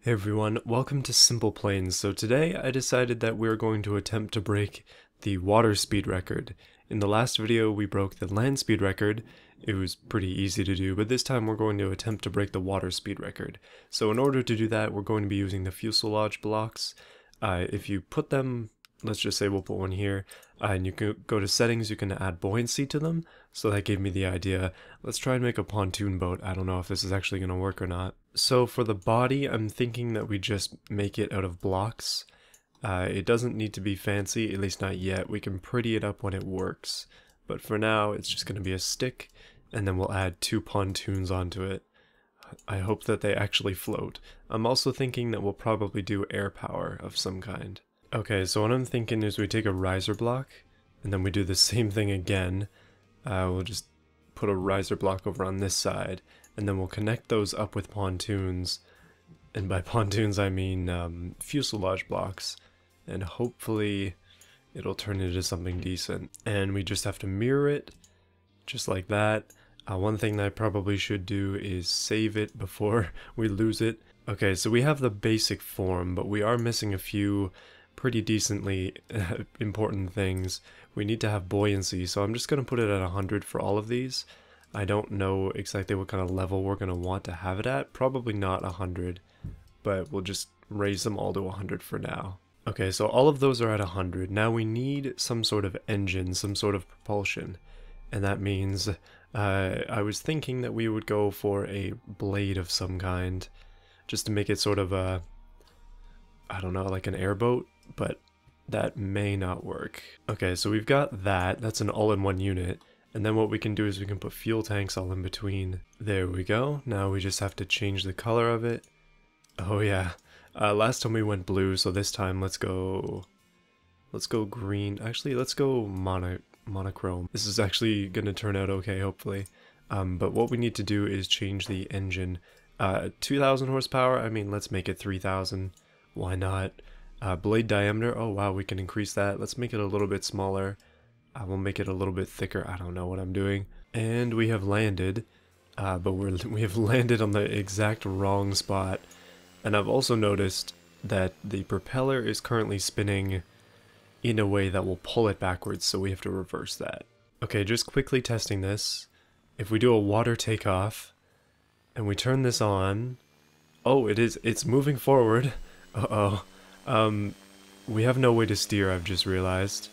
Hey everyone, welcome to Simpleplanes. So today I decided that we're going to attempt to break the water speed record. In the last video we broke the land speed record. It was pretty easy to do, but this time we're going to attempt to break the water speed record. So in order to do that, we're going to be using the fuselage blocks. If you put them, let's just say we'll put one here, and you can go to settings, you can add buoyancy to them. So that gave me the idea. Let's try and make a pontoon boat. I don't know if this is actually going to work or not. So for the body, I'm thinking that we just make it out of blocks. It doesn't need to be fancy, at least not yet. We can pretty it up when it works. But for now, it's just going to be a stick, and then we'll add 2 pontoons onto it. I hope that they actually float. I'm also thinking that we'll probably do air power of some kind. Okay, so what I'm thinking is we take a riser block, and then we do the same thing again. We'll just put a riser block over on this side, and then we'll connect those up with pontoons. And by pontoons I mean fuselage blocks, and hopefully it'll turn into something decent. And we just have to mirror it, just like that. One thing that I probably should do is save it before we lose it. Okay, so we have the basic form, but we are missing a few pretty decently important things. We need to have buoyancy, so I'm just going to put it at 100 for all of these. I don't know exactly what kind of level we're going to want to have it at. Probably not 100, but we'll just raise them all to 100 for now. Okay, so all of those are at 100. Now we need some sort of engine, some sort of propulsion. And that means I was thinking that we would go for a blade of some kind, just to make it sort of a, I don't know, like an airboat, but that may not work. Okay, so we've got that. That's an all-in-one unit. And then what we can do is we can put fuel tanks all in between. There we go. Now we just have to change the color of it. Oh yeah. Last time we went blue, so this time let's go green. Actually, let's go monochrome. This is actually gonna turn out okay, hopefully. But what we need to do is change the engine. 2,000 horsepower, I mean, let's make it 3,000. Why not? Blade diameter, oh wow, we can increase that. Let's make it a little bit smaller. We'll make it a little bit thicker. I don't know what I'm doing. And we have landed, but we have landed on the exact wrong spot. And I've also noticed that the propeller is currently spinning in a way that will pull it backwards, so we have to reverse that. Okay, just quickly testing this. If we do a water takeoff, and we turn this on, oh, it's moving forward. Uh-oh. We have no way to steer, I've just realized.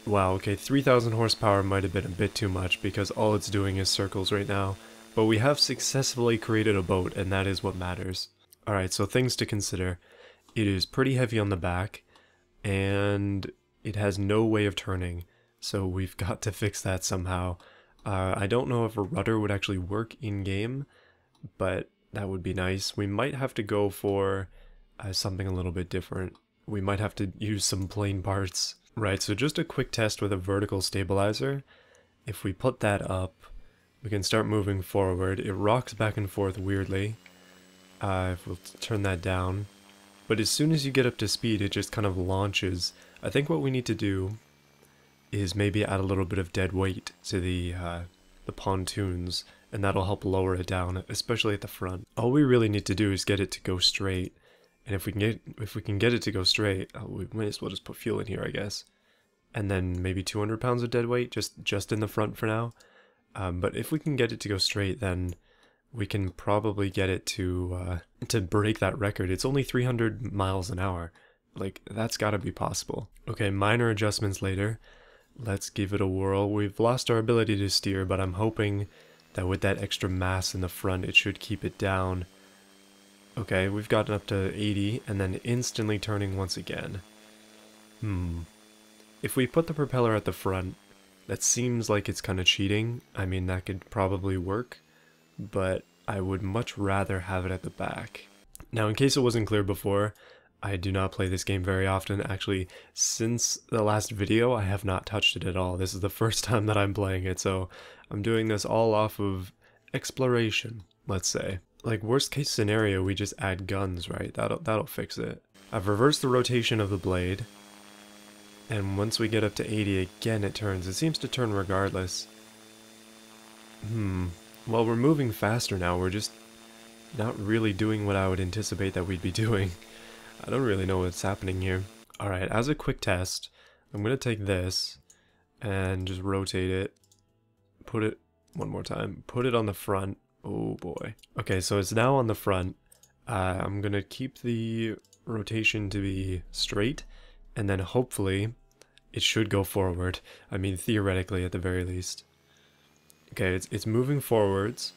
Wow, okay, 3,000 horsepower might have been a bit too much because all it's doing is circles right now. But we have successfully created a boat, and that is what matters. Alright, so things to consider. It is pretty heavy on the back, and it has no way of turning, so we've got to fix that somehow. I don't know if a rudder would actually work in-game, but that would be nice. We might have to go for something a little bit different. We might have to use some plane parts. Right, so just a quick test with a vertical stabilizer. If we put that up, we can start moving forward. It rocks back and forth weirdly. If we'll turn that down. But as soon as you get up to speed, it just kind of launches. I think what we need to do is maybe add a little bit of dead weight to the pontoons, and that'll help lower it down, especially at the front. All we really need to do is get it to go straight. And if we can get it to go straight, we might as well just put fuel in here, I guess. And then maybe 200 pounds of dead weight, just in the front for now. But if we can get it to go straight, then we can probably get it to break that record. It's only 300 miles an hour. Like, that's gotta be possible. Okay, minor adjustments later. Let's give it a whirl. We've lost our ability to steer, but I'm hoping that with that extra mass in the front, it should keep it down. Okay, we've gotten up to 80, and then instantly turning once again. If we put the propeller at the front, that seems like it's kind of cheating. I mean, that could probably work, but I would much rather have it at the back. Now, in case it wasn't clear before, I do not play this game very often. Actually, since the last video, I have not touched it at all. This is the first time that I'm playing it, so I'm doing this all off of exploration, let's say. Like, worst case scenario, we just add guns, right? That'll fix it. I've reversed the rotation of the blade, and once we get up to 80 again it turns. It seems to turn regardless. Well, we're moving faster now. We're just not really doing what I would anticipate that we'd be doing. I don't really know what's happening here. Alright, as a quick test, I'm going to take this and just rotate it. Put it, one more time, put it on the front. Oh boy. Okay, so it's now on the front. I'm going to keep the rotation to be straight, and then hopefully it should go forward. I mean, theoretically at the very least. Okay, it's moving forwards,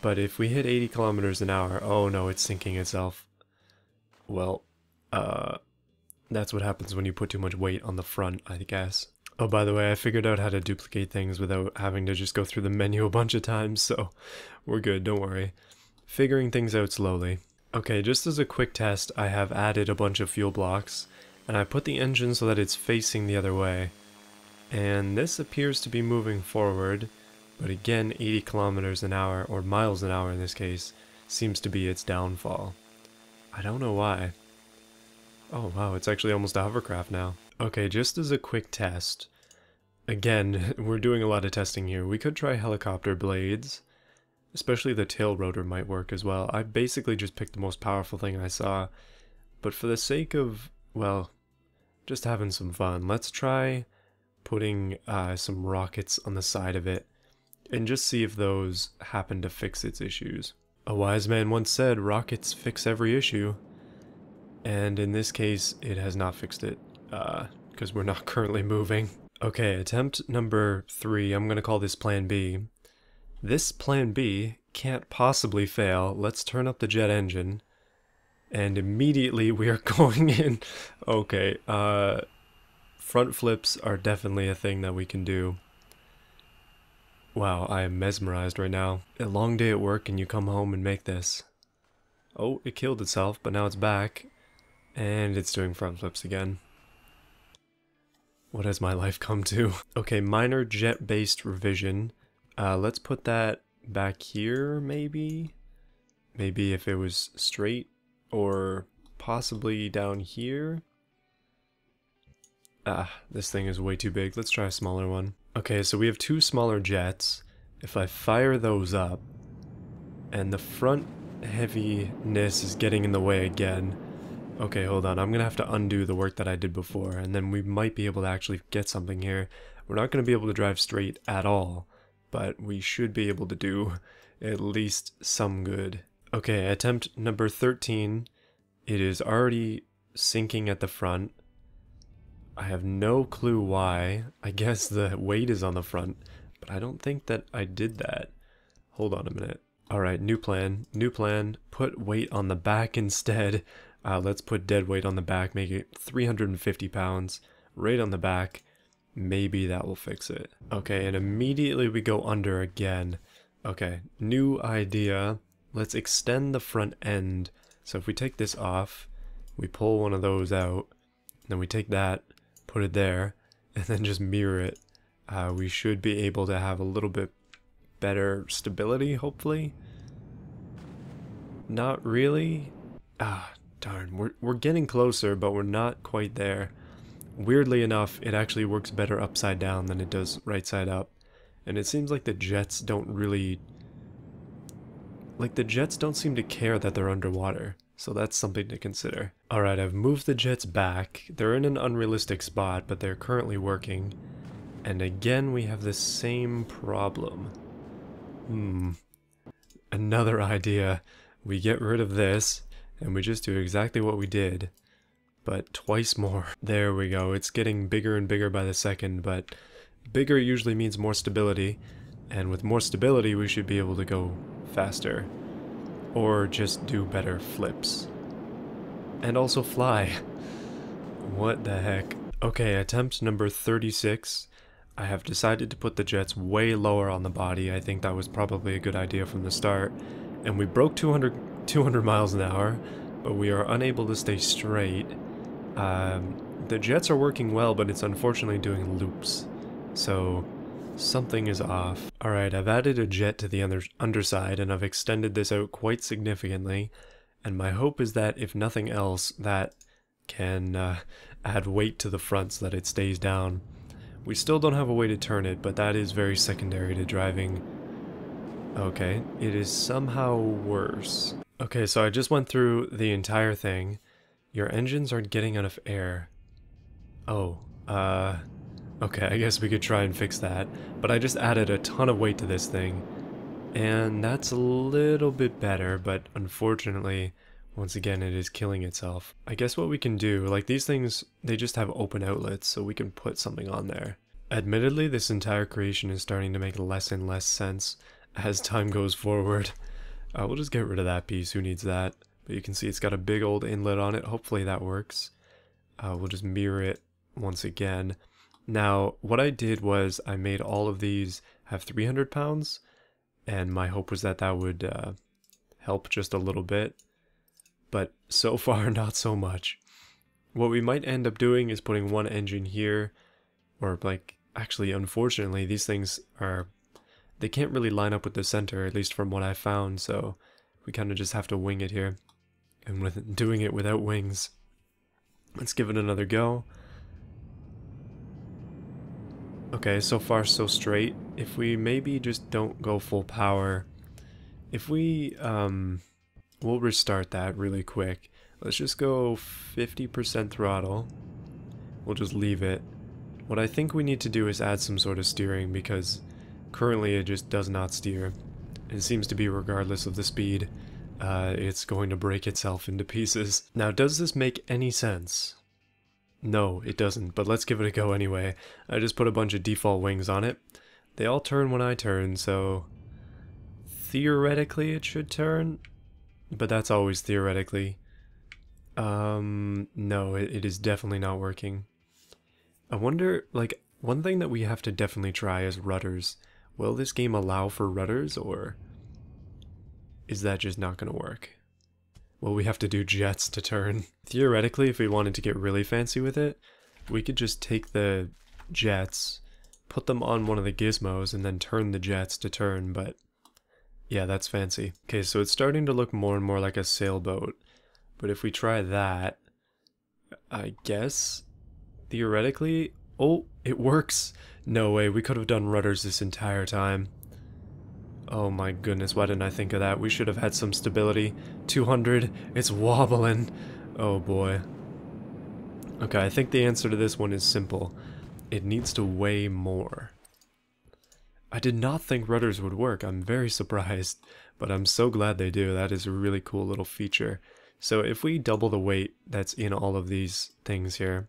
but if we hit 80 kilometers an hour, oh no, it's sinking itself. Well, that's what happens when you put too much weight on the front, I guess. Oh, by the way, I figured out how to duplicate things without having to just go through the menu a bunch of times, so we're good, don't worry. Figuring things out slowly. Okay, just as a quick test, I have added a bunch of fuel blocks, and I put the engine so that it's facing the other way. And this appears to be moving forward, but again, 80 kilometers an hour, or miles an hour in this case, seems to be its downfall. I don't know why. Oh wow, it's actually almost a hovercraft now. Okay, just as a quick test, again, we're doing a lot of testing here. We could try helicopter blades, especially the tail rotor might work as well. I basically just picked the most powerful thing I saw, but for the sake of, well, just having some fun, let's try putting some rockets on the side of it and just see if those happen to fix its issues. A wise man once said, rockets fix every issue. And in this case, it has not fixed it, because we're not currently moving. Okay, attempt number 3, I'm going to call this Plan B. This Plan B can't possibly fail. Let's turn up the jet engine, and immediately we are going in. Okay, front flips are definitely a thing that we can do. Wow, I am mesmerized right now. A long day at work and you come home and make this. Oh, it killed itself, but now it's back. And it's doing front flips again. What has my life come to? Okay, minor jet-based revision. Let's put that back here, maybe? Maybe if it was straight, or possibly down here? This thing is way too big. Let's try a smaller one. Okay, so we have 2 smaller jets. If I fire those up, and the front heaviness is getting in the way again. Okay, hold on. I'm gonna have to undo the work that I did before, and then we might be able to actually get something here. We're not gonna be able to drive straight at all, but we should be able to do at least some good. Okay, attempt number 13. It is already sinking at the front. I have no clue why. I guess the weight is on the front, but I don't think that I did that. Hold on a minute. Alright, new plan. New plan. Put weight on the back instead. Let's put dead weight on the back, make it 350 pounds, right on the back. Maybe that will fix it. Okay, and immediately we go under again. Okay, new idea. Let's extend the front end. So if we take this off, we pull one of those out, then we take that, put it there, and then just mirror it. We should be able to have a little bit better stability, hopefully. Not really. Darn, we're getting closer, but we're not quite there. Weirdly enough, it actually works better upside down than it does right side up. And it seems like the jets don't really... Like, the jets don't seem to care that they're underwater. So that's something to consider. Alright, I've moved the jets back. They're in an unrealistic spot, but they're currently working. And again, we have the same problem. Another idea. We get rid of this, and we just do exactly what we did, but twice more. There we go. It's getting bigger and bigger by the second, but bigger usually means more stability, and with more stability we should be able to go faster, or just do better flips. And also fly. What the heck? Okay, attempt number 36. I have decided to put the jets way lower on the body. I think that was probably a good idea from the start. And we broke 200 miles an hour, but we are unable to stay straight. The jets are working well, but it's unfortunately doing loops. So something is off. Alright, I've added a jet to the underside, and I've extended this out quite significantly. And my hope is that, if nothing else, that can add weight to the front so that it stays down. We still don't have a way to turn it, but that is very secondary to driving Okay, it is somehow worse. Okay, so I just went through the entire thing. Your engines aren't getting enough air. Oh, okay, I guess we could try and fix that. But I just added a ton of weight to this thing. And that's a little bit better, but unfortunately, once again, it is killing itself. I guess what we can do, like these things, they just have open outlets, so we can put something on there. Admittedly, this entire creation is starting to make less and less sense as time goes forward. We'll just get rid of that piece, who needs that? But you can see it's got a big old inlet on it, hopefully that works. We'll just mirror it once again. Now, what I did was I made all of these have 300 pounds, and my hope was that that would help just a little bit, but so far not so much. What we might end up doing is putting one engine here, or like, actually unfortunately these things they can't really line up with the center, at least from what I found, so we kind of just have to wing it here, and with doing it without wings. Let's give it another go. Okay, so far so straight. If we maybe just don't go full power, if we, we'll restart that really quick. Let's just go 50% throttle. We'll just leave it. What I think we need to do is add some sort of steering, because currently it just does not steer. It seems to be regardless of the speed. It's going to break itself into pieces. Now, does this make any sense? No, it doesn't, but let's give it a go anyway. I just put a bunch of default wings on it. They all turn when I turn, so theoretically it should turn, but that's always theoretically. No, it is definitely not working. I wonder, like, one thing that we have to definitely try is rudders. Will this game allow for rudders, or is that just not gonna work? Well, we have to do jets to turn. Theoretically, if we wanted to get really fancy with it, we could just take the jets, put them on one of the gizmos, and then turn the jets to turn, but yeah, that's fancy. Okay, so it's starting to look more and more like a sailboat, but if we try that, I guess, theoretically, oh, it works! No way, we could have done rudders this entire time. Oh my goodness, why didn't I think of that? We should have had some stability. 200, it's wobbling. Oh boy. Okay, I think the answer to this one is simple. It needs to weigh more. I did not think rudders would work. I'm very surprised, but I'm so glad they do. That is a really cool little feature. So if we double the weight that's in all of these things here,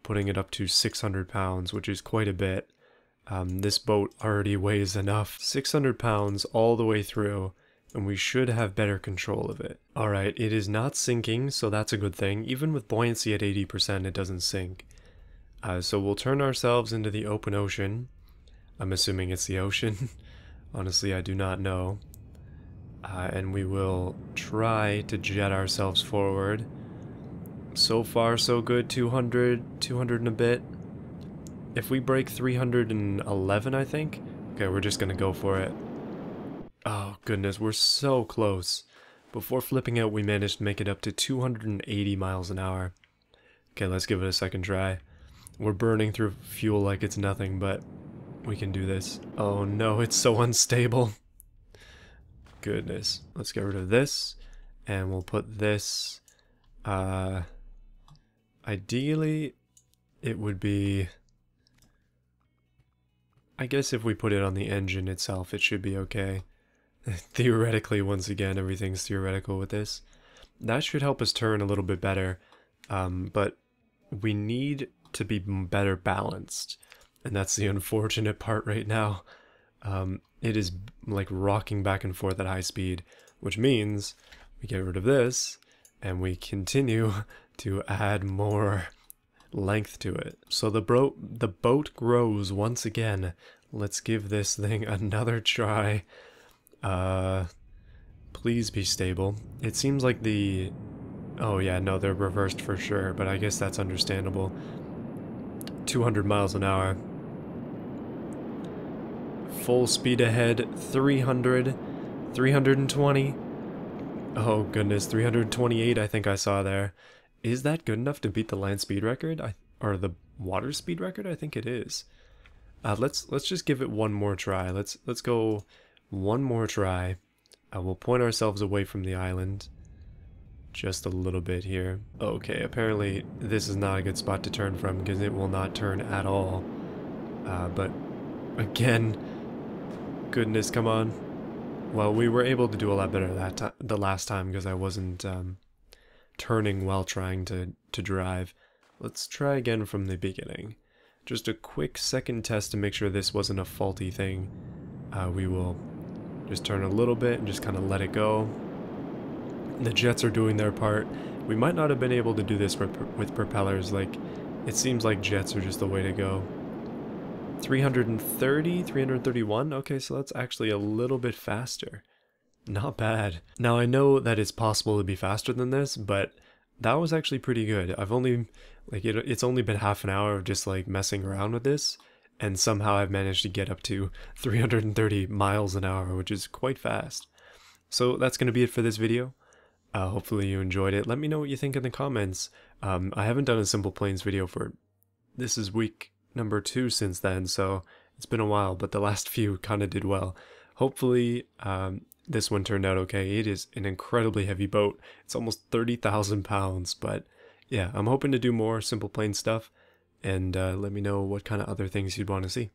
putting it up to 600 pounds, which is quite a bit, this boat already weighs enough. 600 pounds all the way through, and we should have better control of it. Alright, it is not sinking, so that's a good thing. Even with buoyancy at 80%, it doesn't sink. So we'll turn ourselves into the open ocean. I'm assuming it's the ocean. Honestly, I do not know. And we will try to jet ourselves forward. So far, so good. 200 and a bit. If we break 311, I think? Okay, we're just gonna go for it. Oh, goodness, we're so close. Before flipping out, we managed to make it up to 280 miles an hour. Okay, let's give it a second try. We're burning through fuel like it's nothing, but we can do this. Oh no, it's so unstable. Goodness. Let's get rid of this, and we'll put this, ideally, it would be, I guess if we put it on the engine itself, it should be okay. Theoretically, once again, everything's theoretical with this. That should help us turn a little bit better, but we need to be better balanced, and that's the unfortunate part right now. It is like rocking back and forth at high speed, which means we get rid of this, and we continue to add more length to it. So the boat grows once again. Let's give this thing another try. Please be stable. It seems like the... Oh yeah, no, they're reversed for sure, but I guess that's understandable. 200 miles an hour. Full speed ahead, 300, 320. Oh goodness, 328 I think I saw there. Is that good enough to beat the land speed record? Or the water speed record? I think it is. Let's just give it one more try. Let's go one more try. We'll point ourselves away from the island just a little bit here. Okay, apparently this is not a good spot to turn from because it will not turn at all. But again, goodness, come on. Well, we were able to do a lot better the last time because I wasn't turning while trying to drive. Let's try again from the beginning. Just a quick second test to make sure this wasn't a faulty thing. We will just turn a little bit and just kind of let it go. The jets are doing their part. We might not have been able to do this with propellers. Like, it seems like jets are just the way to go. 330, 331. Okay, so that's actually a little bit faster. Not bad. Now, I know that it's possible to be faster than this, but that was actually pretty good. I've only, like, it's only been half an hour of just, like, messing around with this, and somehow I've managed to get up to 330 miles an hour, which is quite fast. So that's going to be it for this video. Hopefully you enjoyed it. Let me know what you think in the comments. I haven't done a Simpleplanes video this is week number 2 since then, so it's been a while, but the last few kind of did well. Hopefully this one turned out okay. It is an incredibly heavy boat. It's almost 30,000 pounds, but yeah, I'm hoping to do more Simpleplane stuff, and let me know what kind of other things you'd want to see.